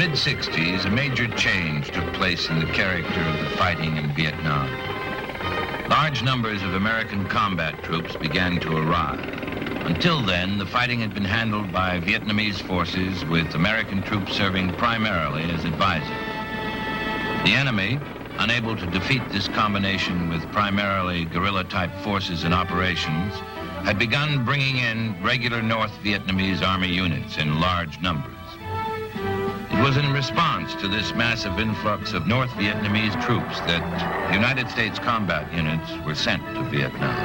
mid-60s, a major change took place in the character of the fighting in Vietnam. Large numbers of American combat troops began to arrive. Until then, the fighting had been handled by Vietnamese forces, with American troops serving primarily as advisors. The enemy, unable to defeat this combination with primarily guerrilla-type forces and operations, had begun bringing in regular North Vietnamese Army units in large numbers. It was in response to this massive influx of North Vietnamese troops that United States combat units were sent to Vietnam.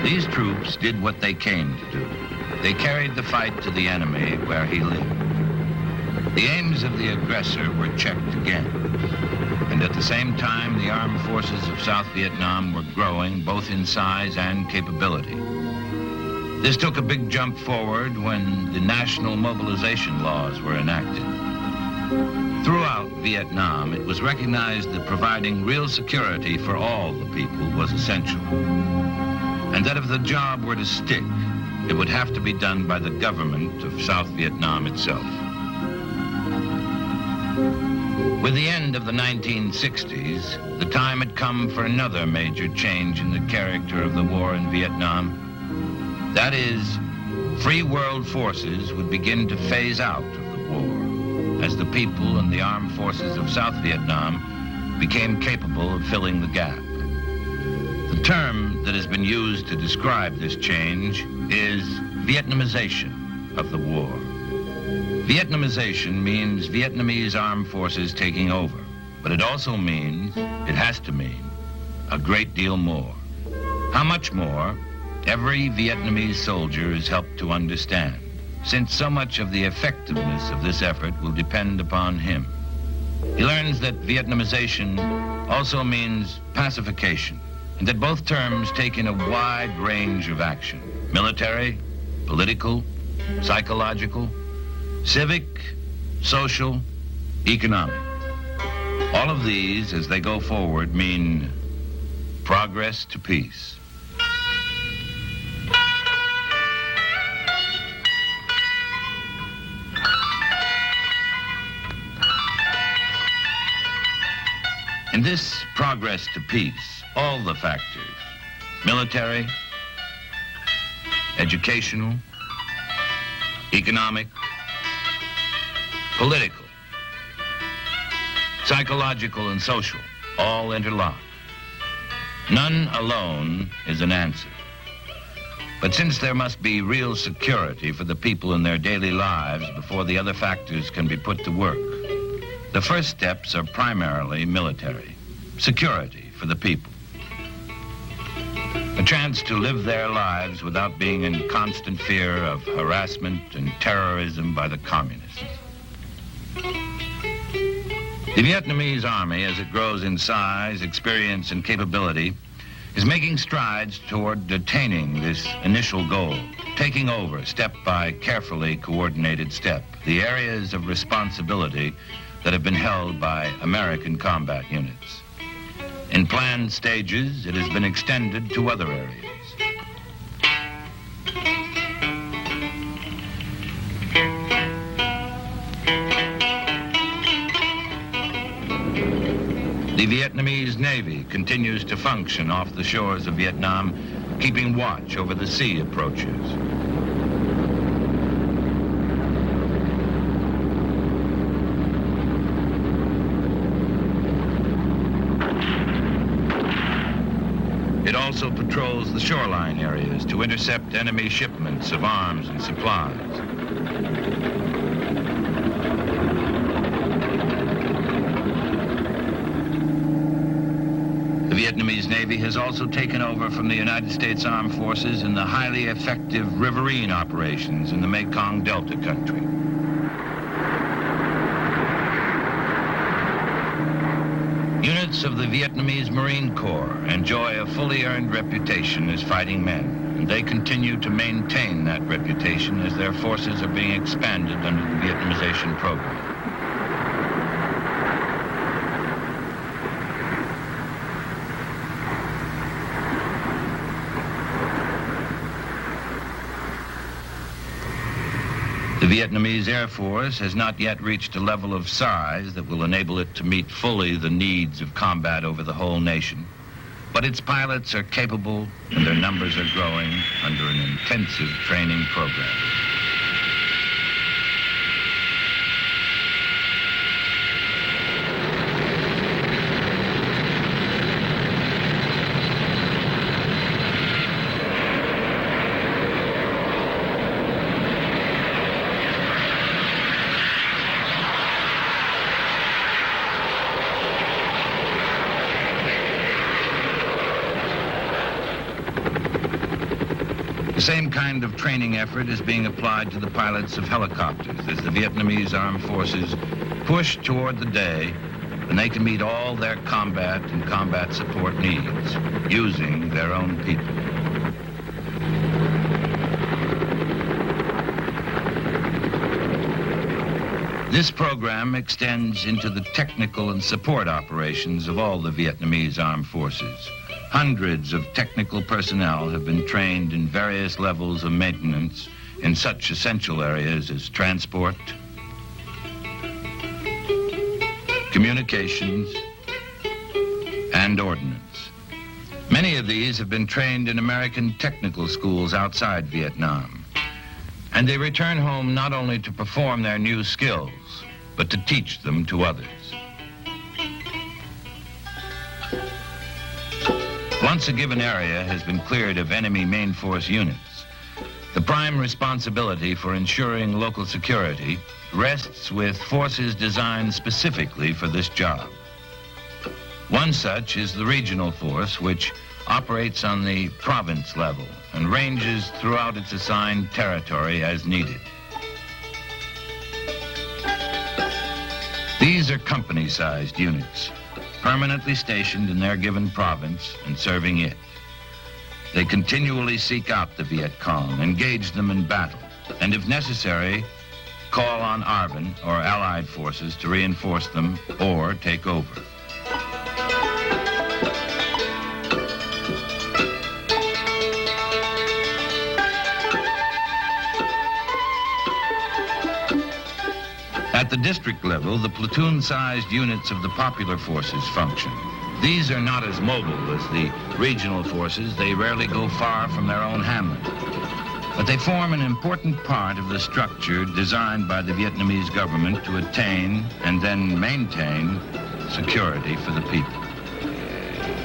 These troops did what they came to do. They carried the fight to the enemy where he lived. The aims of the aggressor were checked again. And at the same time, the armed forces of South Vietnam were growing both in size and capability. This took a big jump forward when the national mobilization laws were enacted. Throughout Vietnam, it was recognized that providing real security for all the people was essential. And that if the job were to stick, it would have to be done by the government of South Vietnam itself. With the end of the 1960s, the time had come for another major change in the character of the war in Vietnam. That is, free world forces would begin to phase out of the war as the people and the armed forces of South Vietnam became capable of filling the gap. The term that has been used to describe this change is Vietnamization of the war. Vietnamization means Vietnamese armed forces taking over, but it also means, it has to mean, a great deal more. How much more? Every Vietnamese soldier is helped to understand, since so much of the effectiveness of this effort will depend upon him. He learns that Vietnamization also means pacification, and that both terms take in a wide range of action: military, political, psychological, civic, social, economic. All of these, as they go forward, mean progress to peace. In this progress to peace, all the factors, military, educational, economic, political, psychological, and social, all interlock. None alone is an answer. But since there must be real security for the people in their daily lives before the other factors can be put to work, the first steps are primarily military. Security for the people. A chance to live their lives without being in constant fear of harassment and terrorism by the communists. The Vietnamese army, as it grows in size, experience, and capability, is making strides toward attaining this initial goal, taking over step by carefully coordinated step the areas of responsibility that have been held by American combat units. In planned stages, it has been extended to other areas. The Vietnamese Navy continues to function off the shores of Vietnam, keeping watch over the sea approaches. It also patrols the shoreline areas to intercept enemy shipments of arms and supplies. The Vietnamese Navy has also taken over from the United States Armed Forces in the highly effective riverine operations in the Mekong Delta country. Units of the Vietnamese Marine Corps enjoy a fully earned reputation as fighting men. and they continue to maintain that reputation as their forces are being expanded under the Vietnamization program. The Vietnamese Air Force has not yet reached a level of size that will enable it to meet fully the needs of combat over the whole nation. But its pilots are capable and their numbers are growing under an intensive training program. The same kind of training effort is being applied to the pilots of helicopters as the Vietnamese armed forces push toward the day when they can meet all their combat and combat support needs using their own people. This program extends into the technical and support operations of all the Vietnamese armed forces. Hundreds of technical personnel have been trained in various levels of maintenance in such essential areas as transport, communications, and ordnance. Many of these have been trained in American technical schools outside Vietnam, and they return home not only to perform their new skills, but to teach them to others. Once a given area has been cleared of enemy main force units, the prime responsibility for ensuring local security rests with forces designed specifically for this job. One such is the regional force, which operates on the province level and ranges throughout its assigned territory as needed. These are company-sized units, permanently stationed in their given province and serving it. They continually seek out the Viet Cong, engage them in battle, and if necessary, call on ARVN or Allied forces to reinforce them or take over. At the district level, the platoon-sized units of the popular forces function. These are not as mobile as the regional forces. They rarely go far from their own hamlet. But they form an important part of the structure designed by the Vietnamese government to attain and then maintain security for the people.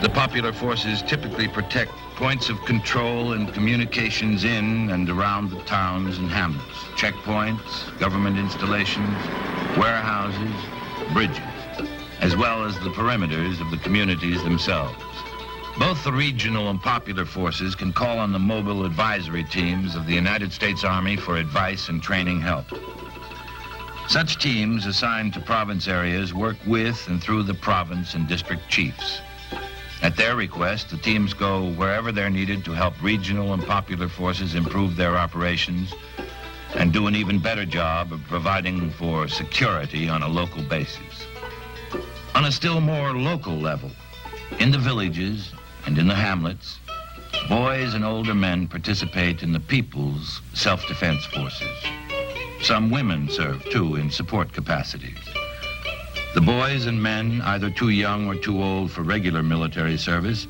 The popular forces typically protect points of control and communications in and around the towns and hamlets, checkpoints, government installations, warehouses, bridges, as well as the perimeters of the communities themselves. Both the regional and popular forces can call on the mobile advisory teams of the United States Army for advice and training help. Such teams assigned to province areas work with and through the province and district chiefs. At their request, the teams go wherever they're needed to help regional and popular forces improve their operations and do an even better job of providing for security on a local basis. On a still more local level, in the villages and in the hamlets, boys and older men participate in the people's self-defense forces. Some women serve, too, in support capacities. The boys and men, either too young or too old for regular military service,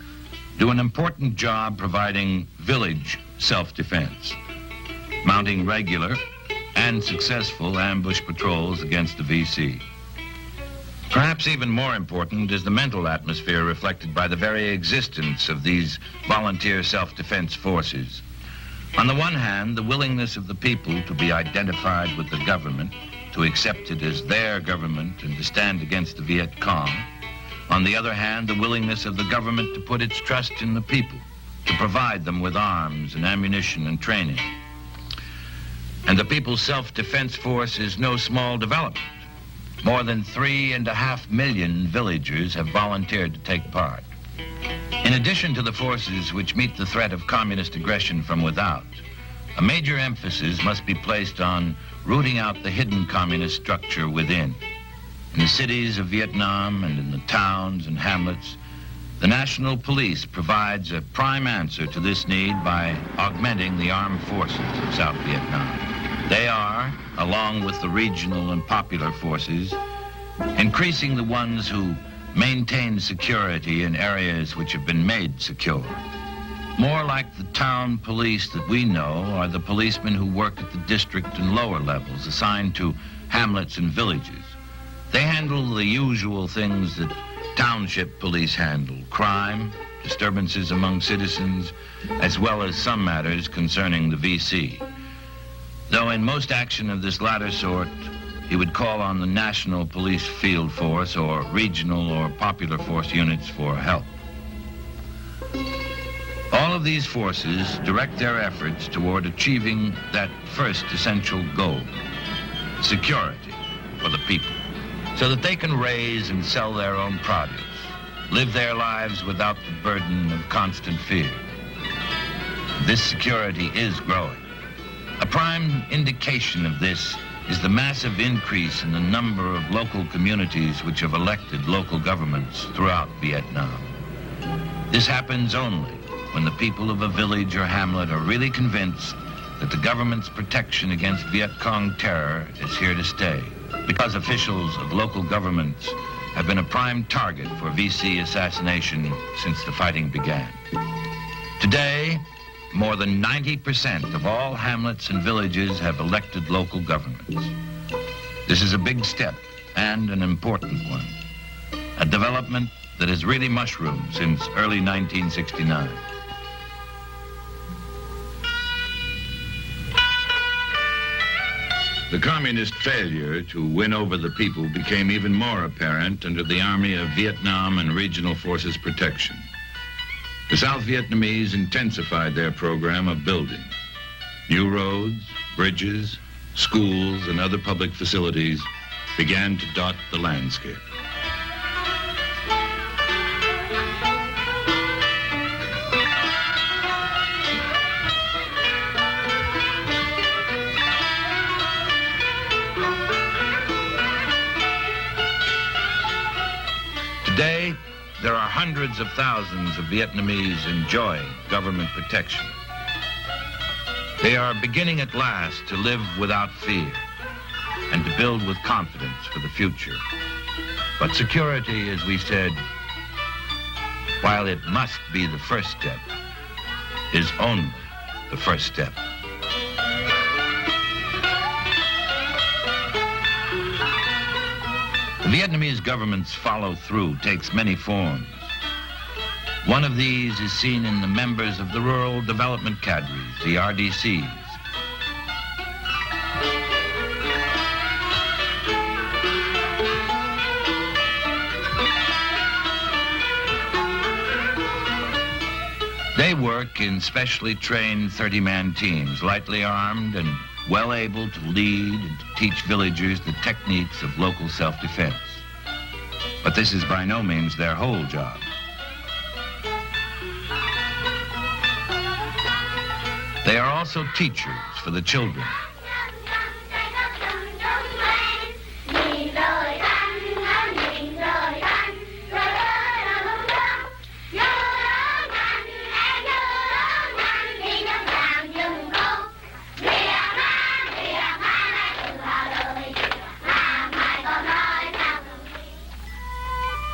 do an important job providing village self-defense, mounting regular and successful ambush patrols against the VC. Perhaps even more important is the mental atmosphere reflected by the very existence of these volunteer self-defense forces. On the one hand, the willingness of the people to be identified with the government, to accept it as their government and to stand against the Viet Cong. On the other hand, the willingness of the government to put its trust in the people, to provide them with arms and ammunition and training. And the People's Self-Defense Force is no small development. More than 3.5 million villagers have volunteered to take part. In addition to the forces which meet the threat of communist aggression from without, a major emphasis must be placed on rooting out the hidden communist structure within. In the cities of Vietnam and in the towns and hamlets, the National Police provides a prime answer to this need by augmenting the armed forces of South Vietnam. They are, along with the regional and popular forces, increasing the ones who maintain security in areas which have been made secure. More like the town police that we know are the policemen who work at the district and lower levels assigned to hamlets and villages. They handle the usual things that township police handle: crime, disturbances among citizens, as well as some matters concerning the VC. Though in most action of this latter sort, he would call on the National Police Field Force or regional or popular force units for help. All of these forces direct their efforts toward achieving that first essential goal: security for the people, so that they can raise and sell their own produce, live their lives without the burden of constant fear. This security is growing. A prime indication of this is the massive increase in the number of local communities which have elected local governments throughout Vietnam. This happens only when the people of a village or hamlet are really convinced that the government's protection against Viet Cong terror is here to stay, because officials of local governments have been a prime target for VC assassination since the fighting began. Today, more than 90% of all hamlets and villages have elected local governments. This is a big step and an important one, a development that has really mushroomed since early 1969. The communist failure to win over the people became even more apparent under the Army of Vietnam and Regional Forces Protection. The South Vietnamese intensified their program of building. New roads, bridges, schools, and other public facilities began to dot the landscape. Today, there are hundreds of thousands of Vietnamese enjoying government protection. They are beginning at last to live without fear and to build with confidence for the future. But security, as we said, while it must be the first step, is only the first step. The Vietnamese government's follow-through takes many forms. One of these is seen in the members of the Rural Development Cadres, the RDCs. They work in specially trained 30-man teams, lightly armed and well able to lead and to teach villagers the techniques of local self-defense. But this is by no means their whole job. They are also teachers for the children.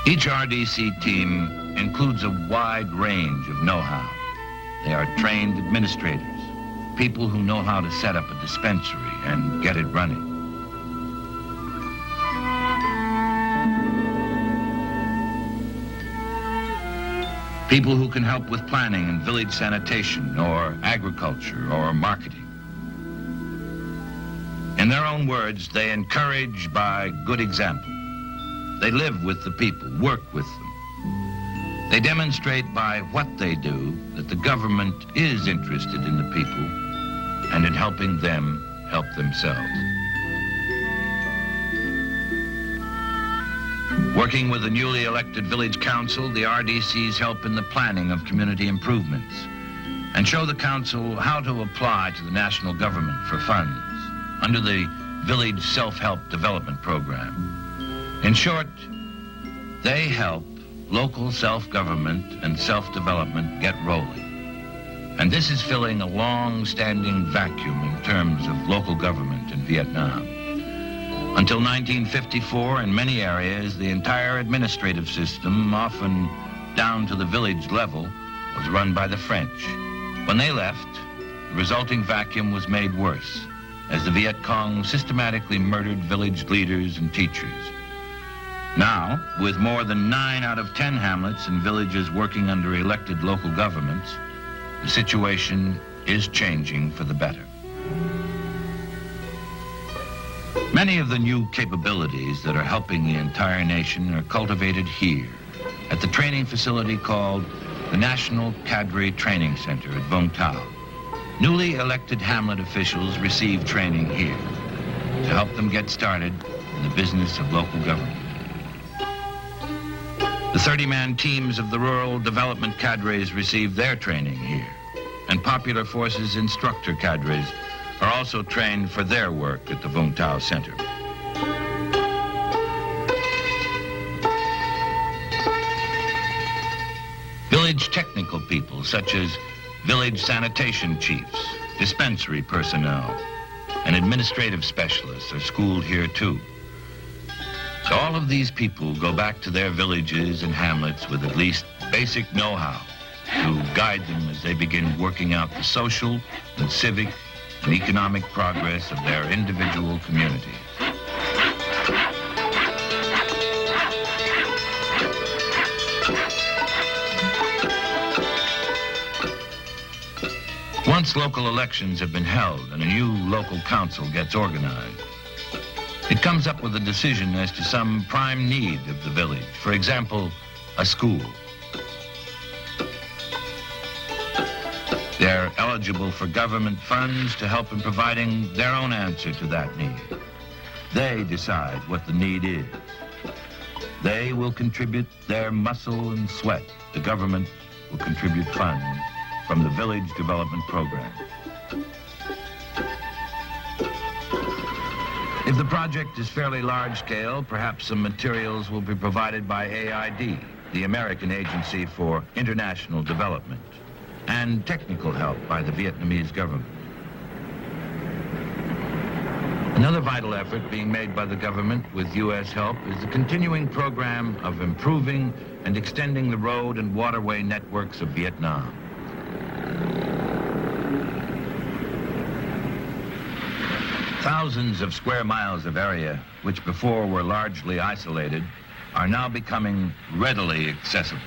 Each RDC team includes a wide range of know-how. They are trained administrators, people who know how to set up a dispensary and get it running. People who can help with planning and village sanitation or agriculture or marketing. In their own words, they encourage by good example. They live with the people, work with them. They demonstrate by what they do that the government is interested in the people and in helping them help themselves. Working with the newly elected village council, the RDCs help in the planning of community improvements and show the council how to apply to the national government for funds under the Village Self-Help Development Program. In short, they help local self-government and self-development get rolling. And this is filling a long-standing vacuum in terms of local government in Vietnam. Until 1954, in many areas, the entire administrative system, often down to the village level, was run by the French. When they left, the resulting vacuum was made worse, as the Viet Cong systematically murdered village leaders and teachers. Now, with more than 9 out of 10 hamlets and villages working under elected local governments, the situation is changing for the better. Many of the new capabilities that are helping the entire nation are cultivated here at the training facility called the National Cadre Training Center at Vung Tau. Newly elected hamlet officials receive training here to help them get started in the business of local government. The 30-man teams of the rural development cadres receive their training here, and Popular Forces instructor cadres are also trained for their work at the Vung Tau Center. Village technical people, such as village sanitation chiefs, dispensary personnel, and administrative specialists are schooled here too. So all of these people go back to their villages and hamlets with at least basic know-how to guide them as they begin working out the social and civic and economic progress of their individual community. Once local elections have been held and a new local council gets organized, it comes up with a decision as to some prime need of the village. For example, a school. They're eligible for government funds to help in providing their own answer to that need. They decide what the need is. They will contribute their muscle and sweat. The government will contribute funds from the Village Development Program. If the project is fairly large scale, perhaps some materials will be provided by AID, the American Agency for International Development, and technical help by the Vietnamese government. Another vital effort being made by the government with U.S. help is the continuing program of improving and extending the road and waterway networks of Vietnam. Thousands of square miles of area, which before were largely isolated, are now becoming readily accessible.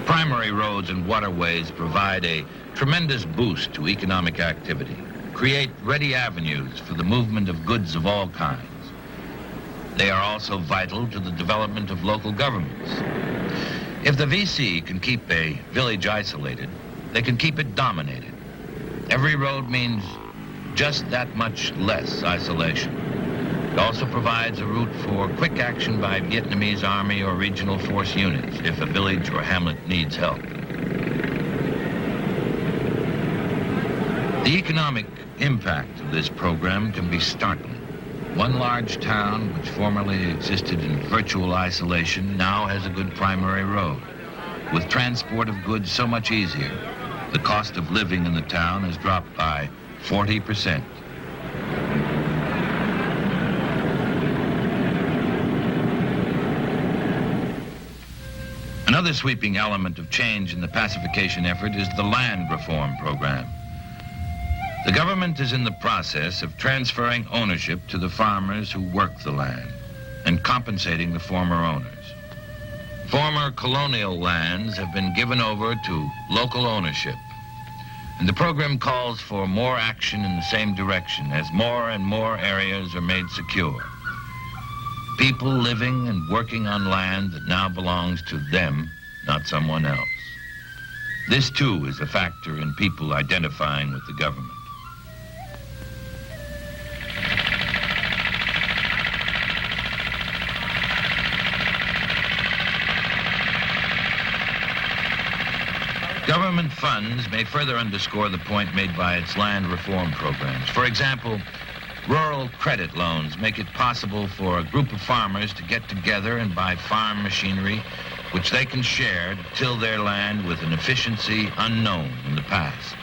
Primary roads and waterways provide a tremendous boost to economic activity, create ready avenues for the movement of goods of all kinds. They are also vital to the development of local governments. If the VC can keep a village isolated, they can keep it dominated. Every road means just that much less isolation. It also provides a route for quick action by Vietnamese Army or regional force units if a village or hamlet needs help. The economic impact of this program can be startling. One large town, which formerly existed in virtual isolation, now has a good primary road. With transport of goods so much easier, the cost of living in the town has dropped by 40%. Another sweeping element of change in the pacification effort is the land reform program. The government is in the process of transferring ownership to the farmers who work the land and compensating the former owners. Former colonial lands have been given over to local ownership, and the program calls for more action in the same direction as more and more areas are made secure. People living and working on land that now belongs to them, not someone else. This, too, is a factor in people identifying with the government. Government funds may further underscore the point made by its land reform programs. For example, rural credit loans make it possible for a group of farmers to get together and buy farm machinery which they can share to till their land with an efficiency unknown in the past.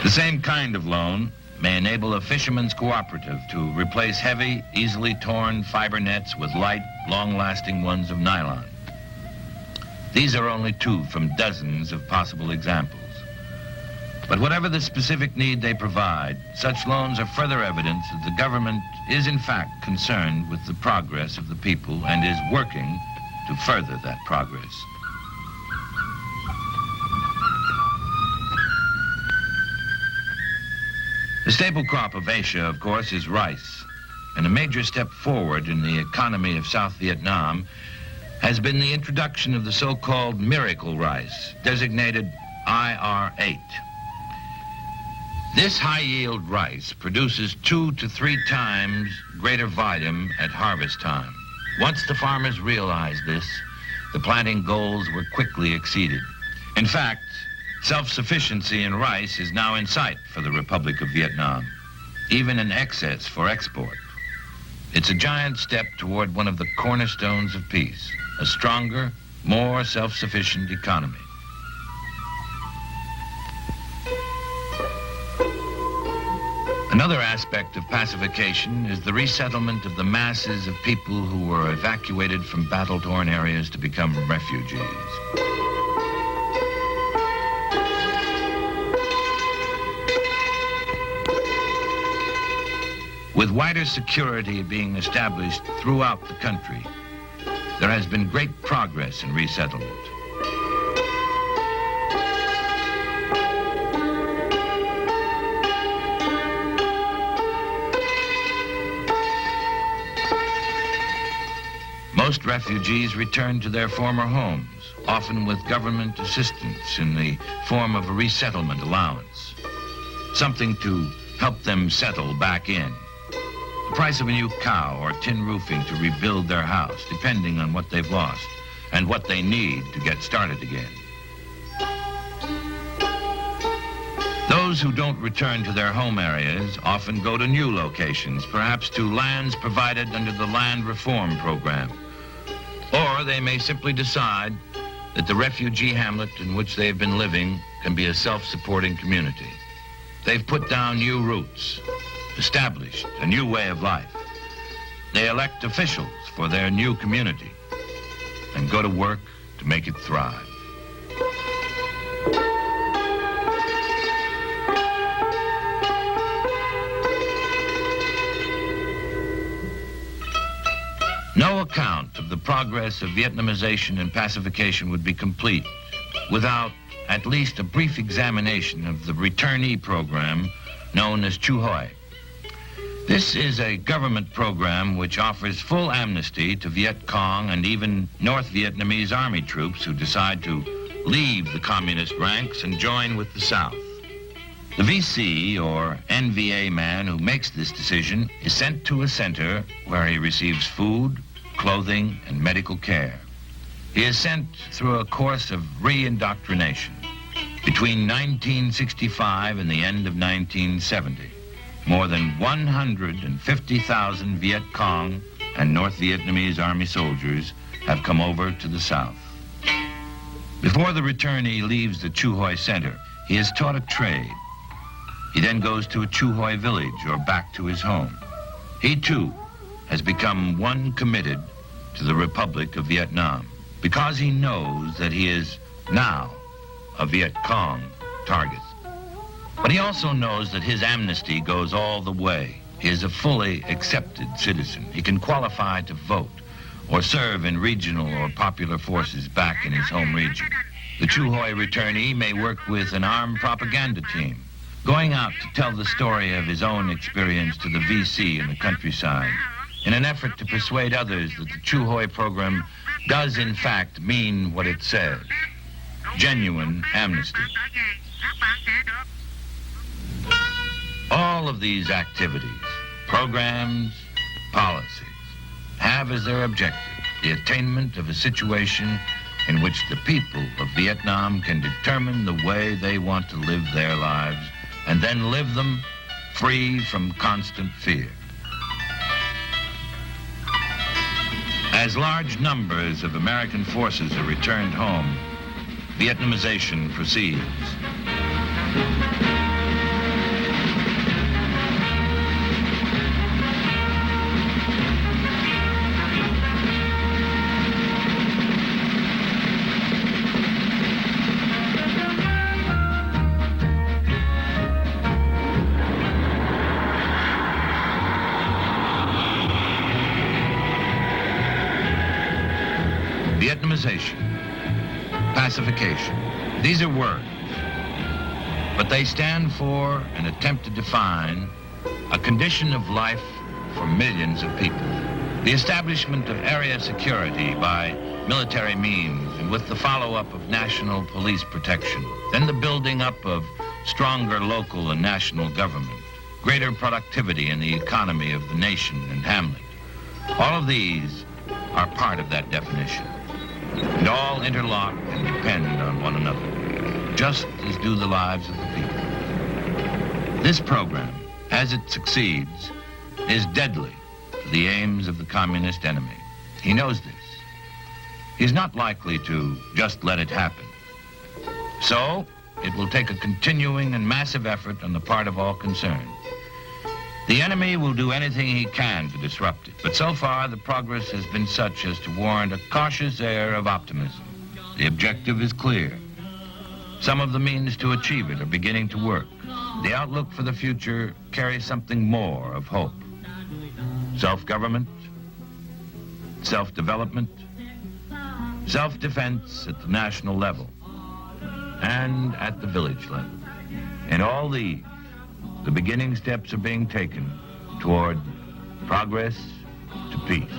The same kind of loan may enable a fisherman's cooperative to replace heavy, easily torn fiber nets with light, long-lasting ones of nylon. These are only two from dozens of possible examples. But whatever the specific need they provide, such loans are further evidence that the government is in fact concerned with the progress of the people and is working to further that progress. The staple crop of Asia, of course, is rice, and a major step forward in the economy of South Vietnam has been the introduction of the so-called miracle rice, designated IR8. This high-yield rice produces 2 to 3 times greater volume at harvest time. Once the farmers realized this, the planting goals were quickly exceeded. In fact, self-sufficiency in rice is now in sight for the Republic of Vietnam, even in excess for export. It's a giant step toward one of the cornerstones of peace, a stronger, more self-sufficient economy. Another aspect of pacification is the resettlement of the masses of people who were evacuated from battle-torn areas to become refugees. With wider security being established throughout the country, there has been great progress in resettlement. Most refugees return to their former homes, often with government assistance in the form of a resettlement allowance, something to help them settle back in. The price of a new cow or tin roofing to rebuild their house, depending on what they've lost and what they need to get started again. Those who don't return to their home areas often go to new locations, perhaps to lands provided under the land reform program. Or they may simply decide that the refugee hamlet in which they've been living can be a self-supporting community. They've put down new roots, established a new way of life. They elect officials for their new community and go to work to make it thrive. No account of the progress of Vietnamization and pacification would be complete without at least a brief examination of the returnee program known as Chu Hoi. This is a government program which offers full amnesty to Viet Cong and even North Vietnamese army troops who decide to leave the communist ranks and join with the South. The VC, or NVA man who makes this decision, is sent to a center where he receives food, clothing, and medical care. He is sent through a course of re-indoctrination. Between 1965 and the end of 1970, more than 150,000 Viet Cong and North Vietnamese army soldiers have come over to the South. Before the returnee leaves the Chu Hoi Center, he is taught a trade. He then goes to a Chu Hoi village or back to his home. He, too, has become one committed to the Republic of Vietnam because he knows that he is now a Viet Cong target. But he also knows that his amnesty goes all the way. He is a fully accepted citizen. He can qualify to vote or serve in regional or popular forces back in his home region. The Chu Hoi returnee may work with an armed propaganda team, going out to tell the story of his own experience to the VC in the countryside in an effort to persuade others that the Chu Hoi program does in fact mean what it says. genuine amnesty. All of these activities, programs, policies, have as their objective the attainment of a situation in which the people of Vietnam can determine the way they want to live their lives and then live them free from constant fear. As large numbers of American forces are returned home, Vietnamization proceeds. Vietnamization, pacification, these are words, but they stand for and attempt to define a condition of life for millions of people. The establishment of area security by military means and with the follow-up of national police protection, then the building up of stronger local and national government, greater productivity in the economy of the nation and hamlet. All of these are part of that definition. And all interlock and depend on one another, just as do the lives of the people. This program, as it succeeds, is deadly to the aims of the communist enemy. He knows this. He's not likely to just let it happen. So, it will take a continuing and massive effort on the part of all concerned. The enemy will do anything he can to disrupt it, but so far the progress has been such as to warrant a cautious air of optimism. The objective is clear. Some of the means to achieve it are beginning to work. The outlook for the future carries something more of hope. Self-government, self-development, self-defense at the national level, and at the village level. In all these, the beginning steps are being taken toward progress to peace.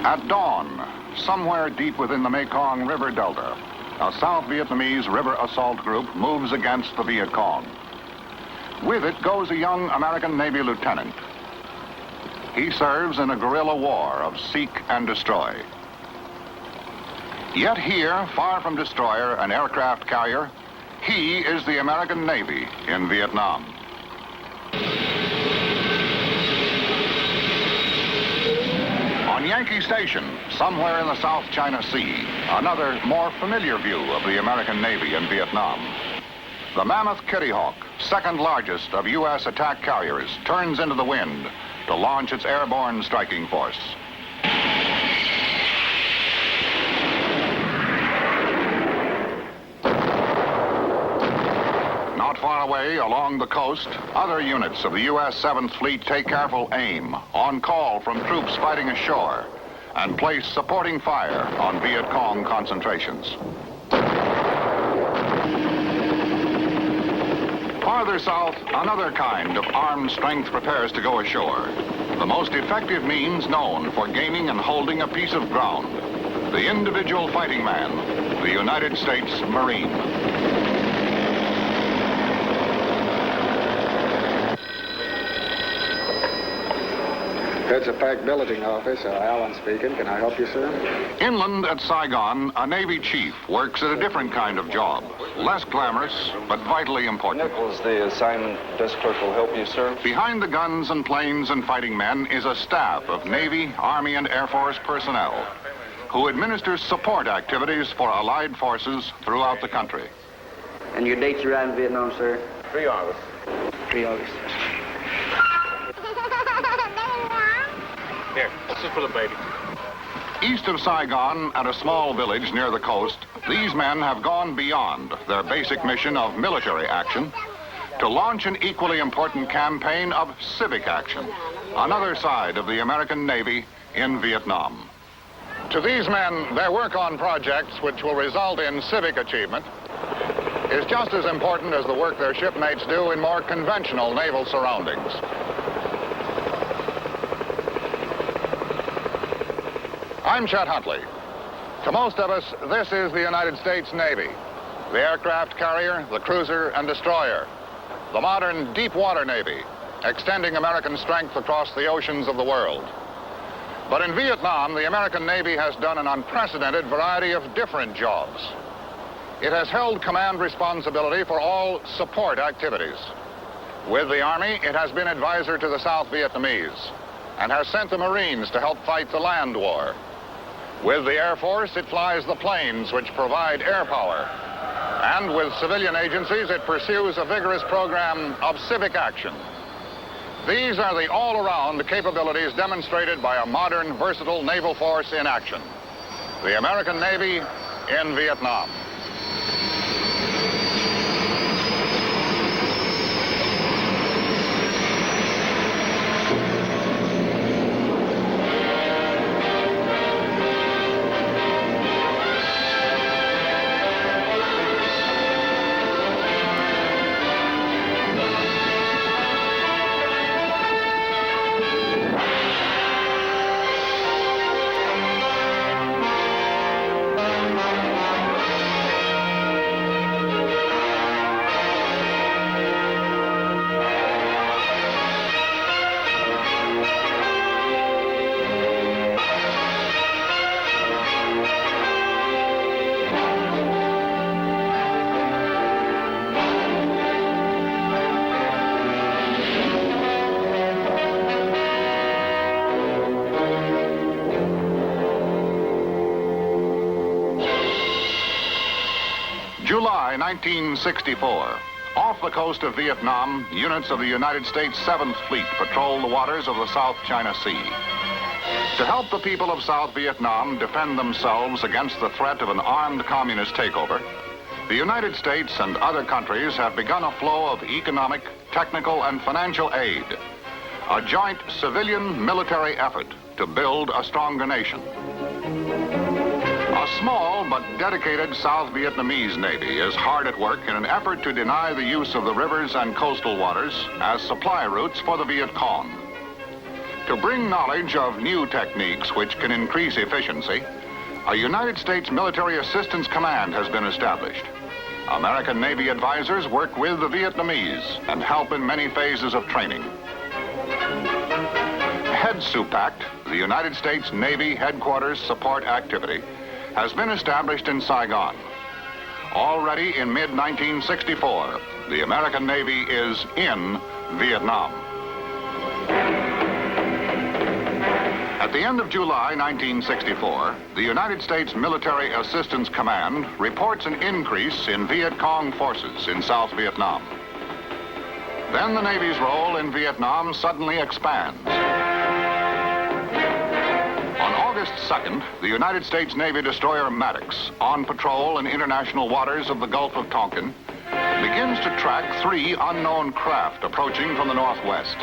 At dawn, somewhere deep within the Mekong River Delta, a South Vietnamese river assault group moves against the Viet Cong. With it goes a young American Navy lieutenant. He serves in a guerrilla war of seek and destroy. Yet here, far from destroyer and aircraft carrier, he is the American Navy in Vietnam. On Yankee Station, somewhere in the South China Sea, another more familiar view of the American Navy in Vietnam. The Mammoth Kitty Hawk, second largest of U.S. attack carriers, turns into the wind to launch its airborne striking force. Not far away along the coast, other units of the U.S. 7th Fleet take careful aim on call from troops fighting ashore and place supporting fire on Viet Cong concentrations. Farther south, another kind of armed strength prepares to go ashore. The most effective means known for gaining and holding a piece of ground. The individual fighting man, the United States Marine. It's a pack billeting office. Alan speaking. Can I help you, sir? Inland at Saigon, a Navy chief works at a different kind of job. Less glamorous, but vitally important. Nichols, the assignment desk clerk will help you, sir. Behind the guns and planes and fighting men is a staff of Navy, Army, and Air Force personnel who administers support activities for Allied forces throughout the country. And your dates you arrived in Vietnam, sir? 3 August. 3 August. Here, this is for the baby. East of Saigon, at a small village near the coast, these men have gone beyond their basic mission of military action to launch an equally important campaign of civic action, another side of the American Navy in Vietnam. To these men, their work on projects which will result in civic achievement is just as important as the work their shipmates do in more conventional naval surroundings. I'm Chet Huntley. To most of us, this is the United States Navy. The aircraft carrier, the cruiser, and destroyer. The modern deep water Navy, extending American strength across the oceans of the world. But in Vietnam, the American Navy has done an unprecedented variety of different jobs. It has held command responsibility for all support activities. With the Army, it has been advisor to the South Vietnamese and has sent the Marines to help fight the land war. With the Air Force, it flies the planes which provide air power. And with civilian agencies, it pursues a vigorous program of civic action. These are the all-around capabilities demonstrated by a modern, versatile naval force in action. The American Navy in Vietnam. July 1964. Off the coast of Vietnam, units of the United States 7th Fleet patrol the waters of the South China Sea. To help the people of South Vietnam defend themselves against the threat of an armed communist takeover, the United States and other countries have begun a flow of economic, technical, and financial aid, a joint civilian-military effort to build a stronger nation. A small but dedicated South Vietnamese Navy is hard at work in an effort to deny the use of the rivers and coastal waters as supply routes for the Viet Cong. To bring knowledge of new techniques which can increase efficiency, a United States Military Assistance Command has been established. American Navy advisors work with the Vietnamese and help in many phases of training. HEADSUPACT, the United States Navy Headquarters Support Activity, has been established in Saigon. Already in mid-1964, the American Navy is in Vietnam. At the end of July 1964, the United States Military Assistance Command reports an increase in Viet Cong forces in South Vietnam. Then the Navy's role in Vietnam suddenly expands. On August 2nd, the United States Navy destroyer Maddox, on patrol in international waters of the Gulf of Tonkin, begins to track 3 unknown craft approaching from the northwest.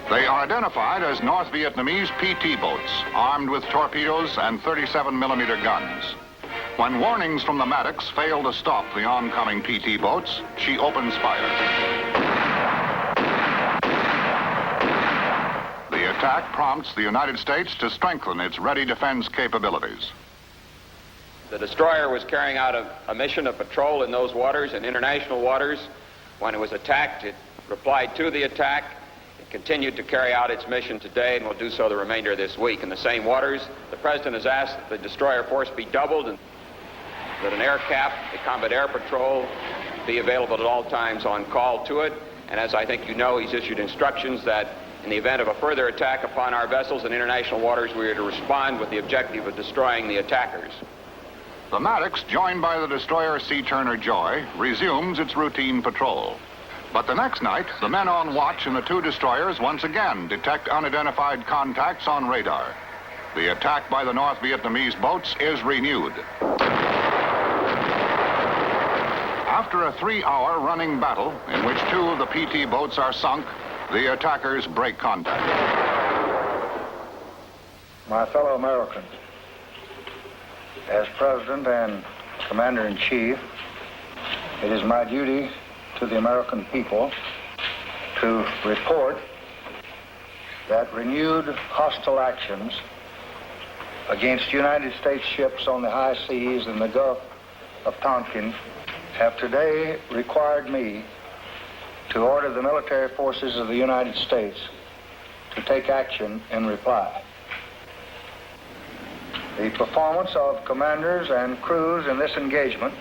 They are identified as North Vietnamese PT boats, armed with torpedoes and 37mm guns. When warnings from the Maddox fail to stop the oncoming PT boats, she opens fire. The attack prompts the United States to strengthen its ready defense capabilities. The destroyer was carrying out a mission of patrol in those waters, in international waters. When it was attacked, it replied to the attack. It continued to carry out its mission today and will do so the remainder of this week. In the same waters, the President has asked that the destroyer force be doubled and that an air cap, a combat air patrol, be available at all times on call to it. And as I think you know, he's issued instructions that in the event of a further attack upon our vessels in international waters, we are to respond with the objective of destroying the attackers. The Maddox, joined by the destroyer Sea Turner Joy, resumes its routine patrol. But the next night, the men on watch in the 2 destroyers once again detect unidentified contacts on radar. The attack by the North Vietnamese boats is renewed. After a 3-hour running battle in which 2 of the PT boats are sunk, the attackers break contact. My fellow Americans, as President and Commander-in-Chief, It is my duty to the American people to report that renewed hostile actions against United States ships on the high seas in the Gulf of Tonkin have today required me to order the military forces of the United States to take action in reply. The performance of commanders and crews in this engagement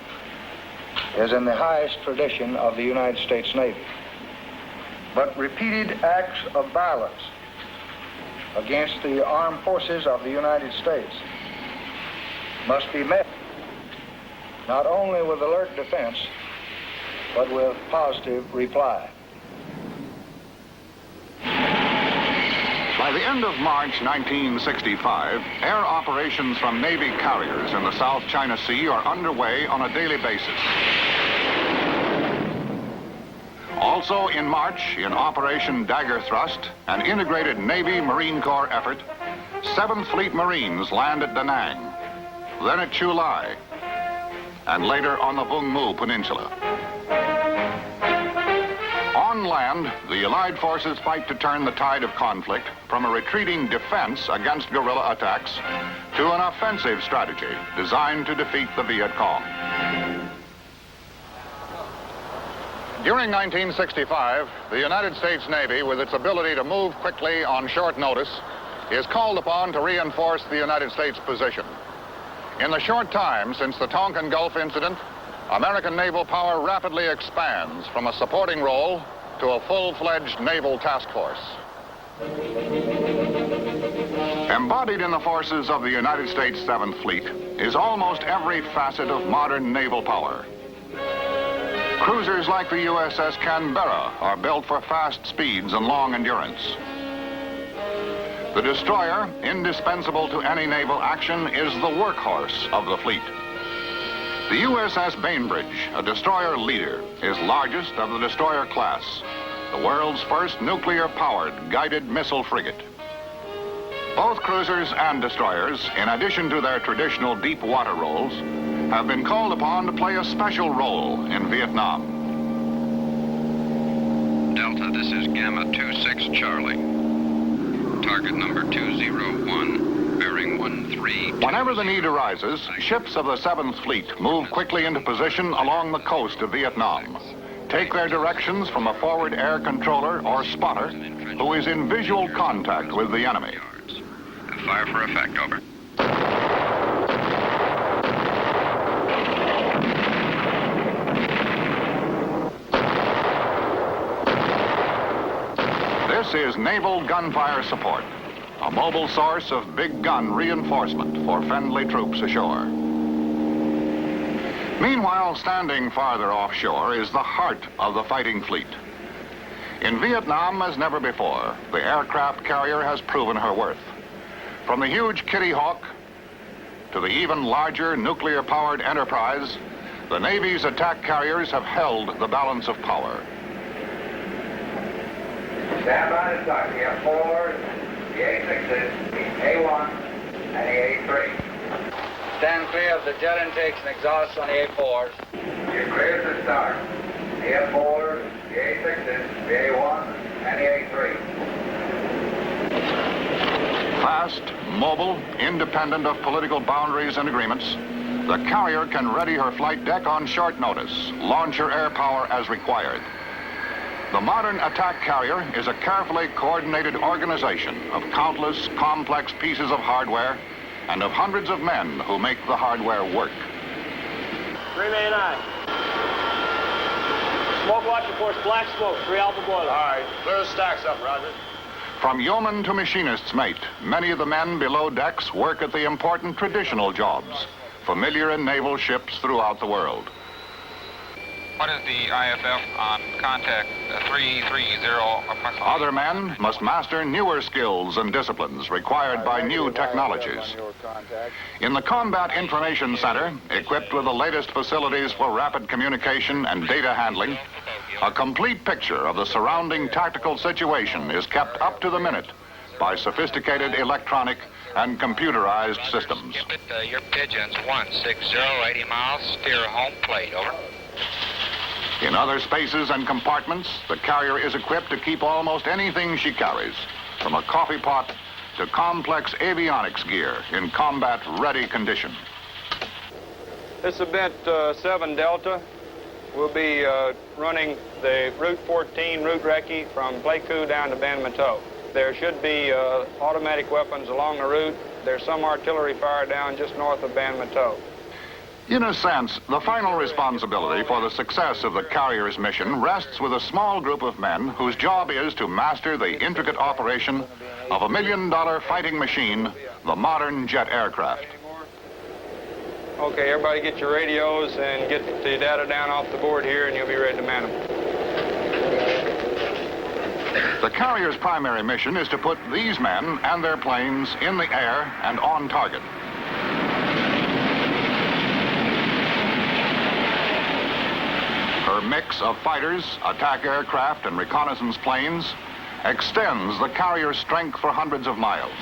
is in the highest tradition of the United States Navy. But repeated acts of violence against the armed forces of the United States must be met not only with alert defense, but with positive reply. By the end of March 1965, air operations from Navy carriers in the South China Sea are underway on a daily basis. Also in March, in Operation Dagger Thrust, an integrated Navy-Marine Corps effort, 7th Fleet Marines land at Da Nang, then at Chu Lai, and later on the Vung Mu Peninsula. On land, the Allied forces fight to turn the tide of conflict from a retreating defense against guerrilla attacks to an offensive strategy designed to defeat the Viet Cong. During 1965, the United States Navy, with its ability to move quickly on short notice, is called upon to reinforce the United States position. In the short time since the Tonkin Gulf incident, American naval power rapidly expands from a supporting role to a full-fledged naval task force. Embodied in the forces of the United States 7th Fleet is almost every facet of modern naval power. Cruisers like the USS Canberra are built for fast speeds and long endurance. The destroyer, indispensable to any naval action, is the workhorse of the fleet. The USS Bainbridge, a destroyer leader, is largest of the destroyer class, the world's first nuclear-powered guided missile frigate. Both cruisers and destroyers, in addition to their traditional deep water roles, have been called upon to play a special role in Vietnam. Delta, this is Gamma 26 Charlie. Target number 201, bearing 13. Whenever the need arises, ships of the 7th Fleet move quickly into position along the coast of Vietnam, take their directions from a forward air controller or spotter who is in visual contact with the enemy. Fire for effect, over. This is Naval Gunfire Support, a mobile source of big gun reinforcement for friendly troops ashore. Meanwhile, standing farther offshore is the heart of the fighting fleet. In Vietnam, as never before, the aircraft carrier has proven her worth. From the huge Kitty Hawk to the even larger nuclear-powered Enterprise, the Navy's attack carriers have held the balance of power. Stand by to start. The F4s, the A6s, the A1, and the A3. Stand clear of the jet intakes and exhausts on the A4s. You're clear to start. The F4s, the A6s, the A1, and the A3. Fast, mobile, independent of political boundaries and agreements, the carrier can ready her flight deck on short notice, launch her air power as required. The modern attack carrier is a carefully coordinated organization of countless complex pieces of hardware and of hundreds of men who make the hardware work. Remain on. Smoke watch reports black smoke, 3 Alpha boiler. All right, clear the stacks up, Roger. From yeoman to machinist's mate, many of the men below decks work at the important traditional jobs, familiar in naval ships throughout the world. What is the IFF on contact 330 approximately? Other men must master newer skills and disciplines required by new technologies. In the Combat Information Center, equipped with the latest facilities for rapid communication and data handling, a complete picture of the surrounding tactical situation is kept up to the minute by sophisticated electronic and computerized systems. Your pigeons 160, 80 miles, steer home plate, over. In other spaces and compartments, the carrier is equipped to keep almost anything she carries, from a coffee pot to complex avionics gear in combat-ready condition. This event 7 Delta will be running the Route 14 route recce from Pleiku down to Ban Mateau. There should be automatic weapons along the route. There's some artillery fire down just north of Ban Mateau. In a sense, the final responsibility for the success of the carrier's mission rests with a small group of men whose job is to master the intricate operation of a $1 million fighting machine, the modern jet aircraft. Okay, everybody get your radios and get the data down off the board here, and you'll be ready to man them. The carrier's primary mission is to put these men and their planes in the air and on target. Her mix of fighters, attack aircraft, and reconnaissance planes extends the carrier's strength for hundreds of miles.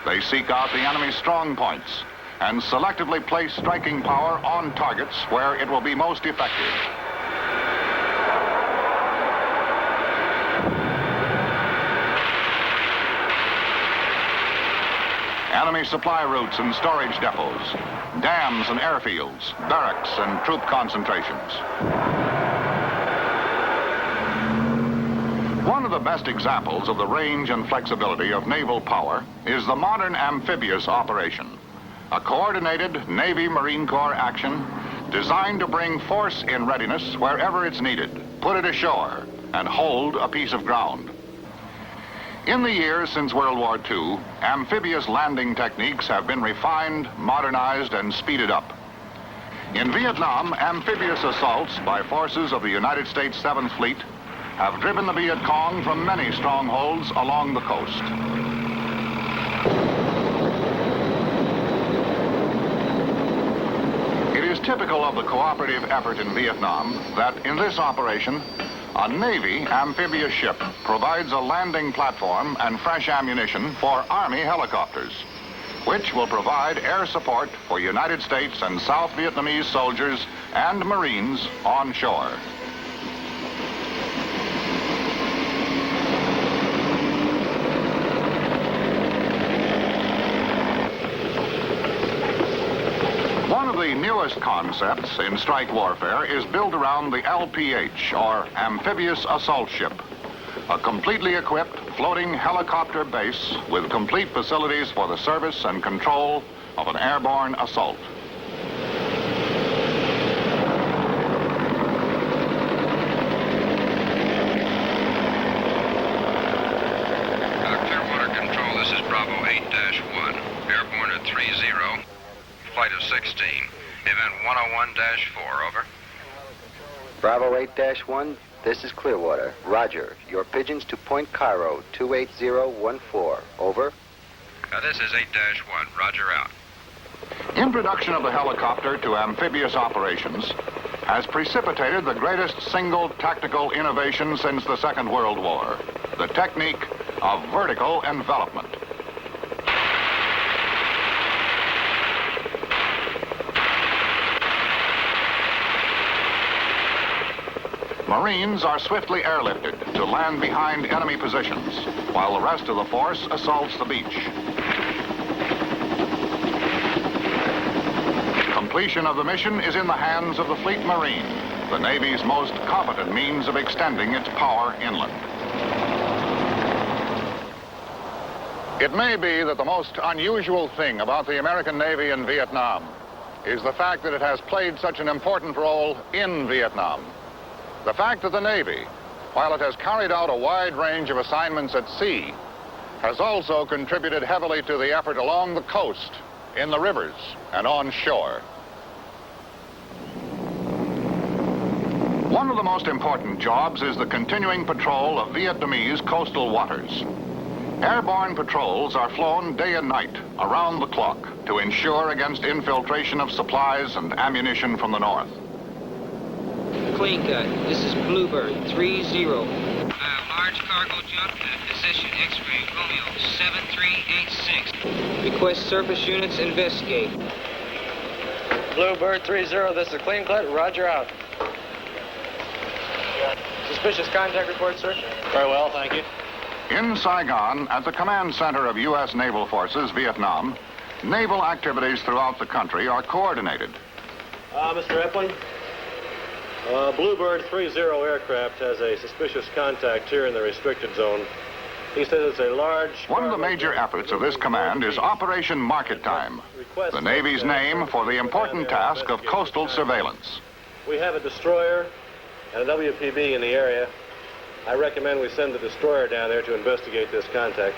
They seek out the enemy's strong points and selectively place striking power on targets where it will be most effective. Enemy supply routes and storage depots, dams and airfields, barracks and troop concentrations. One of the best examples of the range and flexibility of naval power is the modern amphibious operation, a coordinated Navy-Marine Corps action designed to bring force in readiness wherever it's needed, put it ashore, and hold a piece of ground. In the years since World War II, amphibious landing techniques have been refined, modernized, and speeded up. In Vietnam, amphibious assaults by forces of the United States 7th Fleet have driven the Viet Cong from many strongholds along the coast. It is typical of the cooperative effort in Vietnam that in this operation, a Navy amphibious ship provides a landing platform and fresh ammunition for Army helicopters, which will provide air support for United States and South Vietnamese soldiers and Marines on shore. One of the newest concepts in strike warfare is built around the LPH, or Amphibious Assault Ship, a completely equipped floating helicopter base with complete facilities for the service and control of an airborne assault. Clearwater Control, this is Bravo 8-1, airborne at 30, flight of 16, event 101-4, over. Bravo 8-1, this is Clearwater. Roger. Your pigeons to Point Cairo, 28014. Over. This is 8-1, roger out. Introduction of the helicopter to amphibious operations has precipitated the greatest single tactical innovation since the Second World War, the technique of vertical envelopment. Marines are swiftly airlifted to land behind enemy positions, while the rest of the force assaults the beach. Completion of the mission is in the hands of the Fleet Marine, the Navy's most competent means of extending its power inland. It may be that the most unusual thing about the American Navy in Vietnam is the fact that it has played such an important role in Vietnam. The fact that the Navy, while it has carried out a wide range of assignments at sea, has also contributed heavily to the effort along the coast, in the rivers, and on shore. One of the most important jobs is the continuing patrol of Vietnamese coastal waters. Airborne patrols are flown day and night, around the clock, to ensure against infiltration of supplies and ammunition from the north. Clean cut. This is Bluebird 30. Large cargo jump position X-ray Romeo 7386. Request surface units investigate. Bluebird 30, this is Clean Cut. Roger out. Suspicious contact report, sir? Very well, thank you. In Saigon, at the command center of U.S. Naval Forces, Vietnam, naval activities throughout the country are coordinated. Mr. Epling, Bluebird 30 aircraft has a suspicious contact here in the restricted zone. He says it's a large... One of the major efforts of this command is Operation Market Time, the Navy's name for the important task of coastal surveillance. We have a destroyer and a WPB in the area. I recommend we send the destroyer down there to investigate this contact.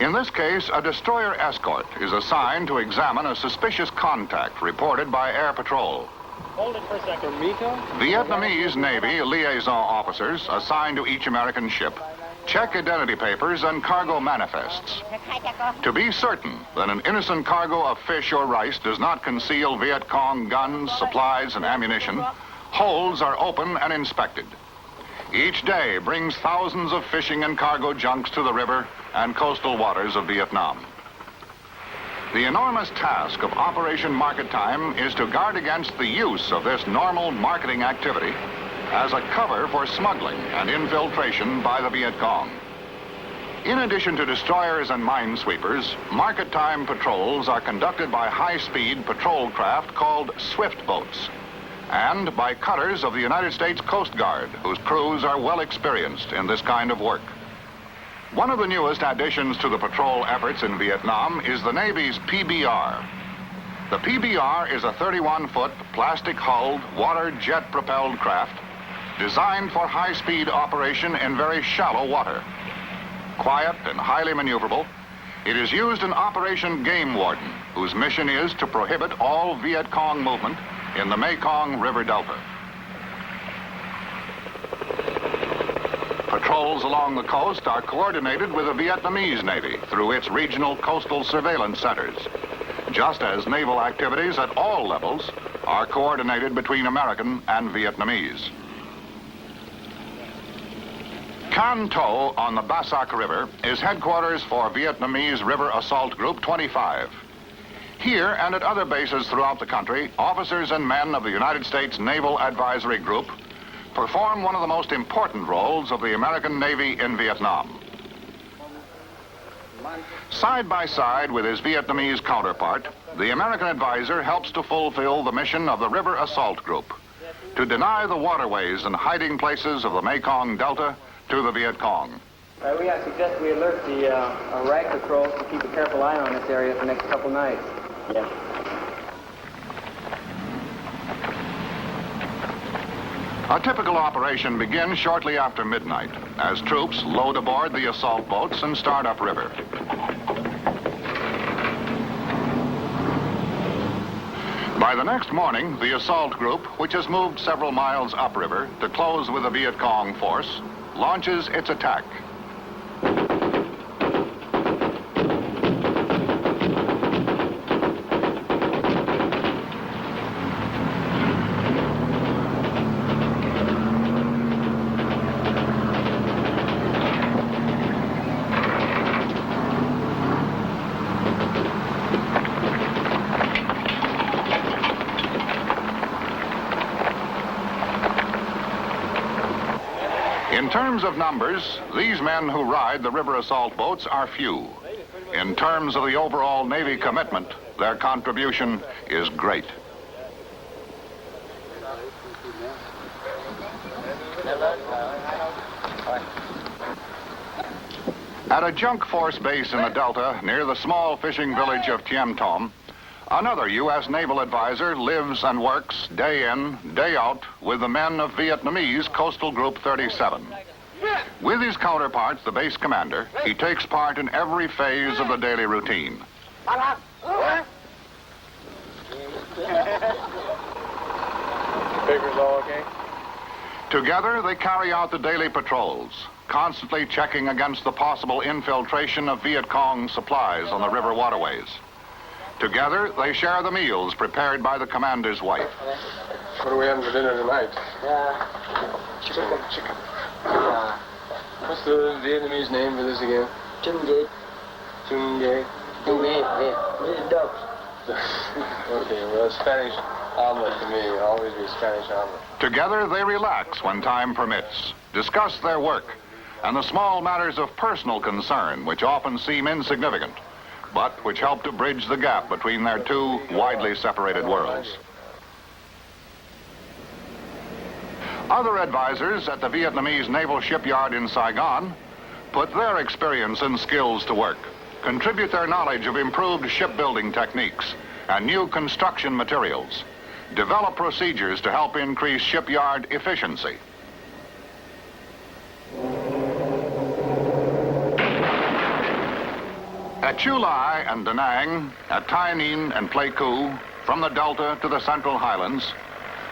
In this case, a destroyer escort is assigned to examine a suspicious contact reported by Air Patrol. Hold it for a second. Vietnamese Navy liaison officers assigned to each American ship check identity papers and cargo manifests. To be certain that an innocent cargo of fish or rice does not conceal Viet Cong guns, supplies, and ammunition, holds are open and inspected. Each day brings thousands of fishing and cargo junks to the river and coastal waters of Vietnam. The enormous task of Operation Market Time is to guard against the use of this normal marketing activity as a cover for smuggling and infiltration by the Viet Cong. In addition to destroyers and minesweepers, market time patrols are conducted by high-speed patrol craft called swift boats, and by cutters of the United States Coast Guard, whose crews are well experienced in this kind of work. One of the newest additions to the patrol efforts in Vietnam is the Navy's PBR. The PBR is a 31-foot plastic-hulled, water jet-propelled craft designed for high-speed operation in very shallow water. Quiet and highly maneuverable, it is used in Operation Game Warden, whose mission is to prohibit all Viet Cong movement in the Mekong River Delta. Patrols along the coast are coordinated with the Vietnamese Navy through its regional coastal surveillance centers, just as naval activities at all levels are coordinated between American and Vietnamese. Can Tho on the Bassac River is headquarters for Vietnamese River Assault Group 25. Here and at other bases throughout the country, officers and men of the United States Naval Advisory Group perform one of the most important roles of the American Navy in Vietnam. Side by side with his Vietnamese counterpart, the American advisor helps to fulfill the mission of the River Assault Group, to deny the waterways and hiding places of the Mekong Delta to the Viet Cong. We suggest we alert the RAG patrols to keep a careful eye on this area for the next couple nights. Yeah. A typical operation begins shortly after midnight as troops load aboard the assault boats and start upriver. By the next morning, the assault group, which has moved several miles upriver to close with the Viet Cong force, launches its attack. In terms of numbers, these men who ride the river assault boats are few. In terms of the overall Navy commitment, their contribution is great. At a junk force base in the Delta near the small fishing village of Tiem Tom, another U.S. naval advisor lives and works day in, day out with the men of Vietnamese Coastal Group 37. With his counterparts, the base commander, he takes part in every phase of the daily routine. Papers all okay? Together, they carry out the daily patrols, constantly checking against the possible infiltration of Viet Cong supplies on the river waterways. Together, they share the meals prepared by the commander's wife. What are we having for dinner tonight? Chicken. What's the Vietnamese name for this again? Chung Jay. Chung Jay? Ducks. Okay, well, Spanish omelet to me. Always be Spanish omelet. Together, they relax when time permits, discuss their work, and the small matters of personal concern, which often seem insignificant, but which help to bridge the gap between their two widely separated worlds. Other advisors at the Vietnamese Naval Shipyard in Saigon put their experience and skills to work, contribute their knowledge of improved shipbuilding techniques and new construction materials, develop procedures to help increase shipyard efficiency. At Chu Lai and Da Nang, at Tai Ninh and Pleiku, from the Delta to the Central Highlands,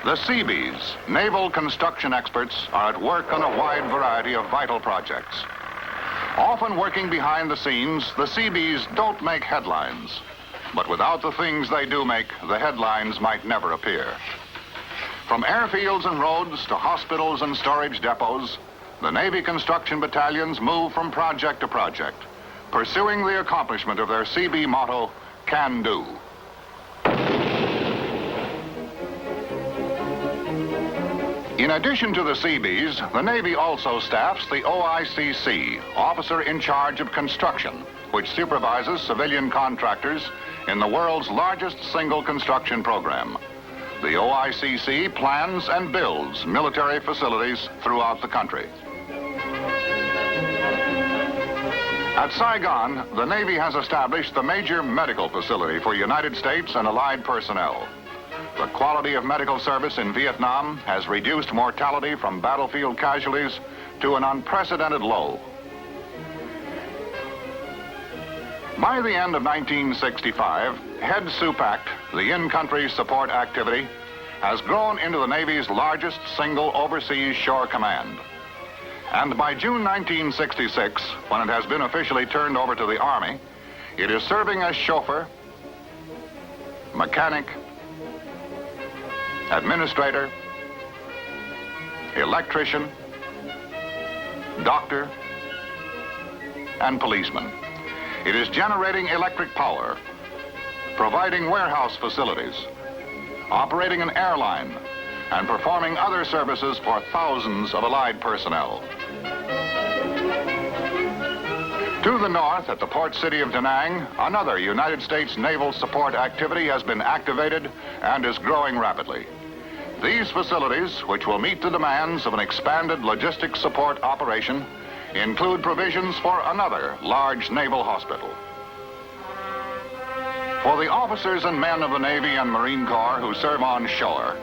the Seabees, naval construction experts, are at work on a wide variety of vital projects. Often working behind the scenes, the Seabees don't make headlines. But without the things they do make, the headlines might never appear. From airfields and roads to hospitals and storage depots, the Navy construction battalions move from project to project, pursuing the accomplishment of their Seabee motto, can do. In addition to the Seabees, the Navy also staffs the OICC, Officer in Charge of Construction, which supervises civilian contractors in the world's largest single construction program. The OICC plans and builds military facilities throughout the country. At Saigon, the Navy has established the major medical facility for United States and Allied personnel. The quality of medical service in Vietnam has reduced mortality from battlefield casualties to an unprecedented low. By the end of 1965, Head SUPACT, the in-country support activity, has grown into the Navy's largest single overseas shore command. And by June 1966, when it has been officially turned over to the Army, it is serving as chauffeur, mechanic, administrator, electrician, doctor, and policeman. It is generating electric power, providing warehouse facilities, operating an airline, and performing other services for thousands of Allied personnel. To the north, at the port city of Da Nang, another United States naval support activity has been activated and is growing rapidly. These facilities, which will meet the demands of an expanded logistics support operation, include provisions for another large naval hospital. For the officers and men of the Navy and Marine Corps who serve on shore,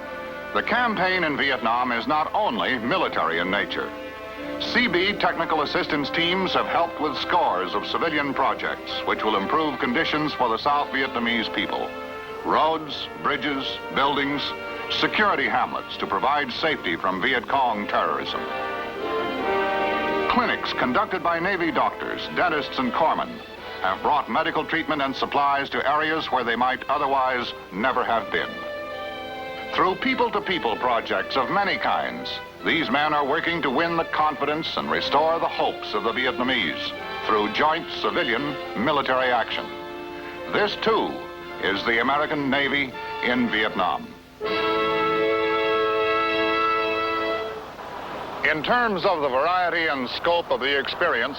the campaign in Vietnam is not only military in nature. Seabee technical assistance teams have helped with scores of civilian projects which will improve conditions for the South Vietnamese people. Roads, bridges, buildings, security hamlets to provide safety from Viet Cong terrorism. Clinics conducted by Navy doctors, dentists, and corpsmen have brought medical treatment and supplies to areas where they might otherwise never have been. Through people-to-people projects of many kinds, these men are working to win the confidence and restore the hopes of the Vietnamese through joint civilian-military action. This, too, is the American Navy in Vietnam. In terms of the variety and scope of the experience,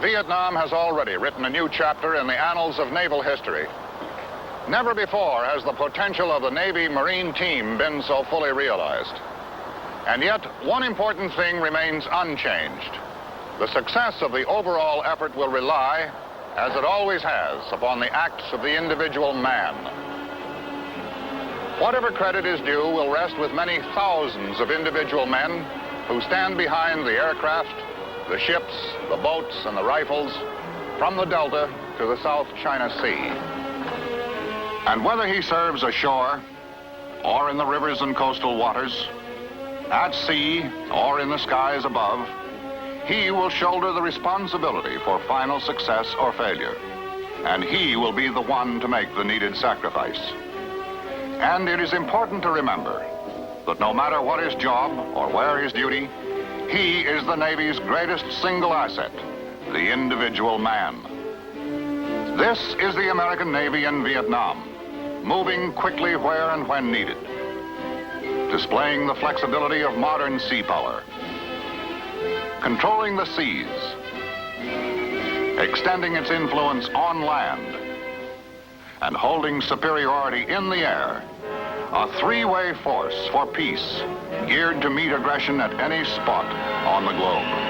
Vietnam has already written a new chapter in the annals of naval history. Never before has the potential of the Navy Marine team been so fully realized. And yet, one important thing remains unchanged. The success of the overall effort will rely, as it always has, upon the acts of the individual man. Whatever credit is due will rest with many thousands of individual men who stand behind the aircraft, the ships, the boats, and the rifles from the Delta to the South China Sea. And whether he serves ashore, or in the rivers and coastal waters, at sea or in the skies above, he will shoulder the responsibility for final success or failure, and he will be the one to make the needed sacrifice. And it is important to remember that no matter what his job or where his duty, he is the Navy's greatest single asset, the individual man. This is the American Navy in Vietnam, moving quickly where and when needed, displaying the flexibility of modern sea power, controlling the seas, extending its influence on land, and holding superiority in the air, a three-way force for peace, geared to meet aggression at any spot on the globe.